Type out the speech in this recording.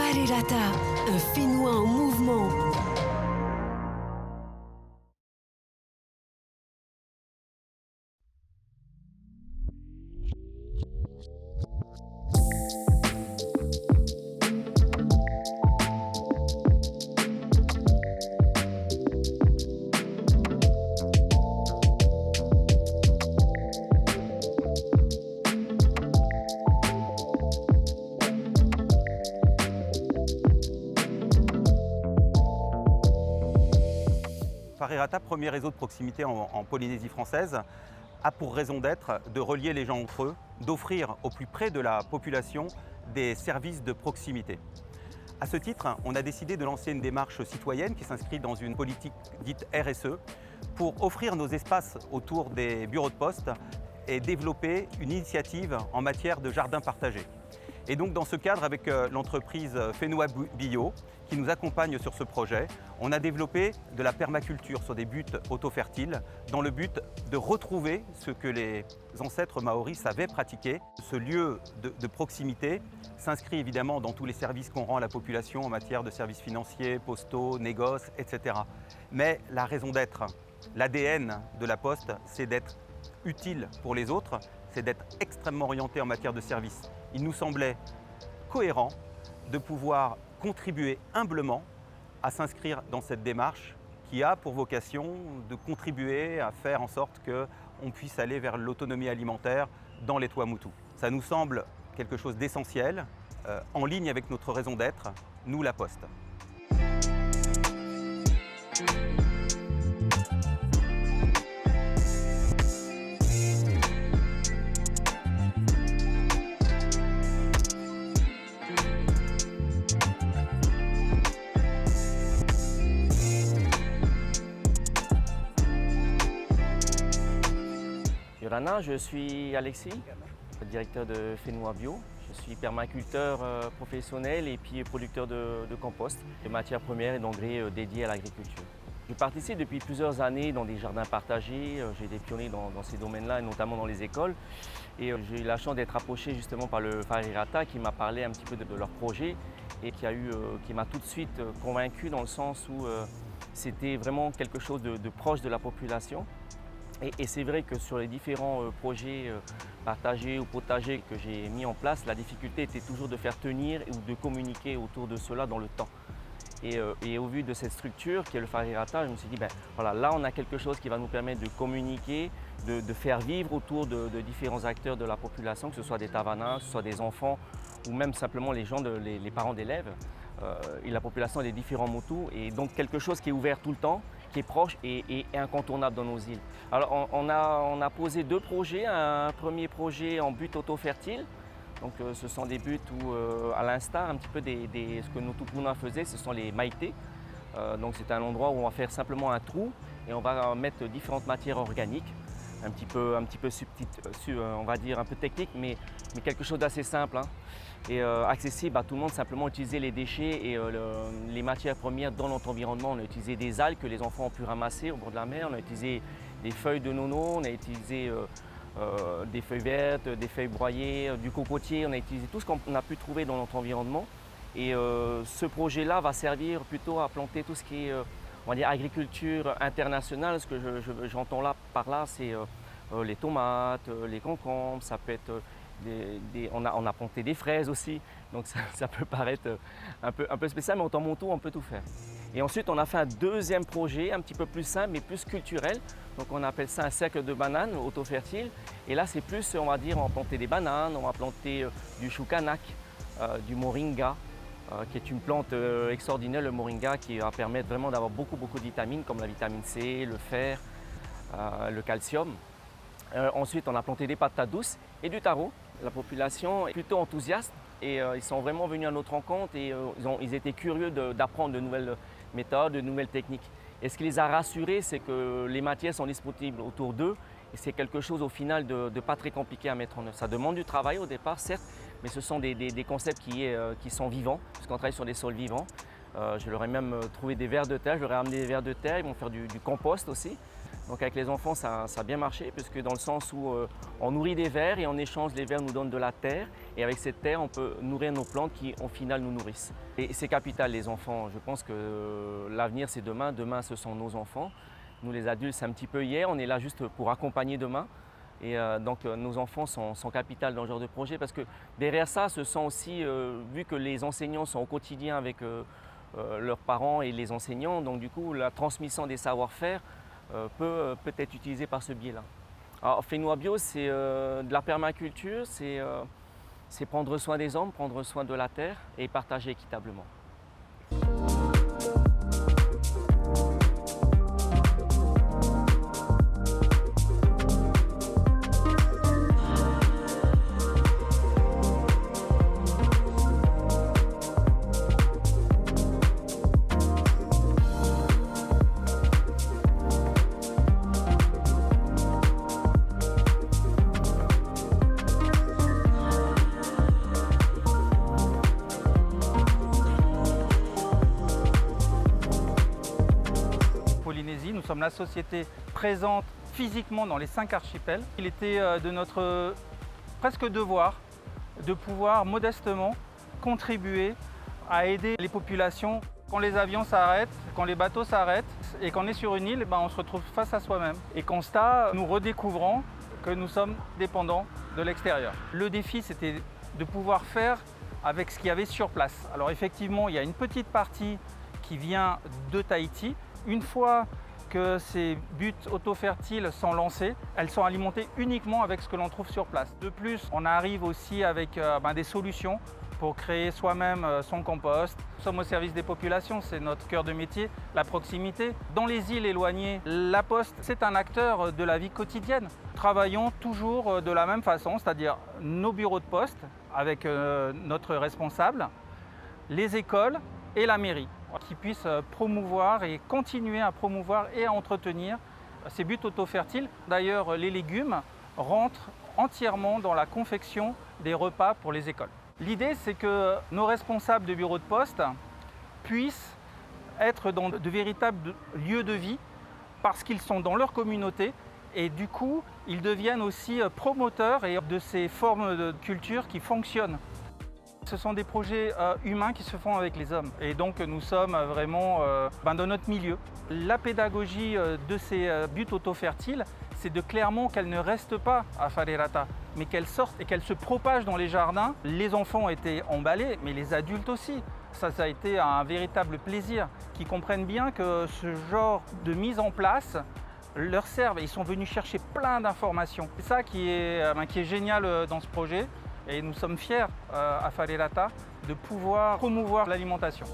Farirata, un Fénois en mouvement. Farirata, premier réseau de proximité en Polynésie française, a pour raison d'être de relier les gens entre eux, d'offrir au plus près de la population des services de proximité. À ce titre, on a décidé de lancer une démarche citoyenne qui s'inscrit dans une politique dite RSE pour offrir nos espaces autour des bureaux de poste et développer une initiative en matière de jardins partagés. Et donc dans ce cadre, avec l'entreprise Fénois Bio, qui nous accompagne sur ce projet, on a développé de la permaculture sur des buttes auto-fertiles dans le but de retrouver ce que les ancêtres maoris savaient pratiquer. Ce lieu de proximité s'inscrit évidemment dans tous les services qu'on rend à la population en matière de services financiers, postaux, négoces, etc. Mais la raison d'être, l'ADN de la Poste, c'est d'être utile pour les autres, c'est d'être extrêmement orienté en matière de services. Il nous semblait cohérent de pouvoir contribuer humblement à s'inscrire dans cette démarche qui a pour vocation de contribuer à faire en sorte qu'on puisse aller vers l'autonomie alimentaire dans les Tuamotu. Ça nous semble quelque chose d'essentiel, en ligne avec notre raison d'être, nous la Poste. Yorana, je suis Alexis, directeur de Fénois Bio. Je suis permaculteur professionnel et puis producteur de compost, de matières premières et d'engrais dédiés à l'agriculture. Je participe depuis plusieurs années dans des jardins partagés. J'ai été pionnier dans ces domaines-là, notamment dans les écoles. Et j'ai eu la chance d'être approché justement par le Farirata qui m'a parlé un petit peu de leur projet et qui m'a tout de suite convaincu dans le sens où c'était vraiment quelque chose de proche de la population. Et c'est vrai que sur les différents projets partagés ou potagers que j'ai mis en place, la difficulté était toujours de faire tenir ou de communiquer autour de cela dans le temps. Et au vu de cette structure qui est le Farirata, je me suis dit, voilà, là on a quelque chose qui va nous permettre de communiquer, de faire vivre autour de différents acteurs de la population, que ce soit des tavanas, que ce soit des enfants ou même simplement les gens, les parents d'élèves et la population des différents motus. Et donc quelque chose qui est ouvert tout le temps, qui est proche et incontournable dans nos îles. Alors on a posé deux projets, un premier projet en butte auto-fertile. Donc ce sont des buttes où, à l'instar un petit peu ce que nos Tupuna faisaient, ce sont les maïtés. Donc c'est un endroit où on va faire simplement un trou et on va mettre différentes matières organiques, un petit peu subtil, on va dire un peu technique, mais quelque chose d'assez simple, hein, et accessible à tout le monde. Simplement utiliser les déchets et les matières premières dans notre environnement. On a utilisé des algues que les enfants ont pu ramasser au bord de la mer, on a utilisé des feuilles de nono, on a utilisé des feuilles vertes, des feuilles broyées, du cocotier, on a utilisé tout ce qu'on a pu trouver dans notre environnement. Et ce projet-là va servir plutôt à planter tout ce qui est on va dire agriculture internationale. Ce que j'entends par là, c'est les tomates, les concombres, ça peut être on a planté des fraises aussi, donc ça peut paraître un peu spécial, mais en mon tour, on peut tout faire. Et ensuite, on a fait un deuxième projet, un petit peu plus simple, mais plus culturel. Donc on appelle ça un cercle de bananes auto-fertile. Et là, c'est plus, on va dire, on va planter des bananes, on va planter du choukanak, du moringa, qui est une plante extraordinaire, le moringa, qui va permettre vraiment d'avoir beaucoup de vitamines, comme la vitamine C, le fer, le calcium. Ensuite, on a planté des patates douces et du taro. La population est plutôt enthousiaste et ils sont vraiment venus à notre rencontre et ils étaient curieux d'apprendre de nouvelles méthodes, de nouvelles techniques. Et ce qui les a rassurés, c'est que les matières sont disponibles autour d'eux et c'est quelque chose au final de pas très compliqué à mettre en œuvre. Ça demande du travail au départ, certes, mais ce sont des concepts qui sont vivants, puisqu'on travaille sur des sols vivants. Je leur ai même trouvé des vers de terre, je leur ai amené des vers de terre, ils vont faire du compost aussi. Donc avec les enfants, ça a bien marché, puisque dans le sens où on nourrit des vers et en échange, les vers nous donnent de la terre. Et avec cette terre, on peut nourrir nos plantes qui, au final, nous nourrissent. Et c'est capital, les enfants. Je pense que l'avenir, c'est demain. Demain, ce sont nos enfants. Nous, les adultes, c'est un petit peu hier. On est là juste pour accompagner demain. Et donc, nos enfants sont capital dans ce genre de projet parce que derrière ça, ce sont aussi, vu que les enseignants sont au quotidien avec leurs parents et les enseignants, donc du coup, la transmission des savoir-faire peut être utilisée par ce biais-là. Alors, Fénois Bio, c'est de la permaculture, c'est prendre soin des hommes, prendre soin de la terre et partager équitablement. Nous sommes la société présente physiquement dans les 5 archipels. Il était de notre presque devoir de pouvoir modestement contribuer à aider les populations. Quand les avions s'arrêtent, quand les bateaux s'arrêtent et qu'on est sur une île, on se retrouve face à soi-même. Et constat, nous redécouvrons que nous sommes dépendants de l'extérieur. Le défi, c'était de pouvoir faire avec ce qu'il y avait sur place. Alors effectivement, il y a une petite partie qui vient de Tahiti. Une fois que ces buttes auto-fertiles sont lancées, elles sont alimentées uniquement avec ce que l'on trouve sur place. De plus, on arrive aussi avec des solutions pour créer soi-même son compost. Nous sommes au service des populations, c'est notre cœur de métier, la proximité. Dans les îles éloignées, la Poste, c'est un acteur de la vie quotidienne. Travaillons toujours de la même façon, c'est-à-dire nos bureaux de poste avec notre responsable, les écoles et la mairie, qui puissent promouvoir et continuer à promouvoir et à entretenir ces buttes auto-fertiles. D'ailleurs, les légumes rentrent entièrement dans la confection des repas pour les écoles. L'idée, c'est que nos responsables de bureaux de poste puissent être dans de véritables lieux de vie parce qu'ils sont dans leur communauté et du coup, ils deviennent aussi promoteurs de ces formes de culture qui fonctionnent. Ce sont des projets humains qui se font avec les hommes et donc nous sommes vraiment dans notre milieu. La pédagogie de ces buttes auto-fertiles, c'est de clairement qu'elles ne restent pas à Whareirata, mais qu'elles sortent et qu'elles se propagent dans les jardins. Les enfants ont été emballés, mais les adultes aussi. Ça a été un véritable plaisir, qu'ils comprennent bien que ce genre de mise en place leur servent. Ils sont venus chercher plein d'informations. C'est ça qui est génial dans ce projet. Et nous sommes fiers à Whareirata de pouvoir promouvoir l'alimentation.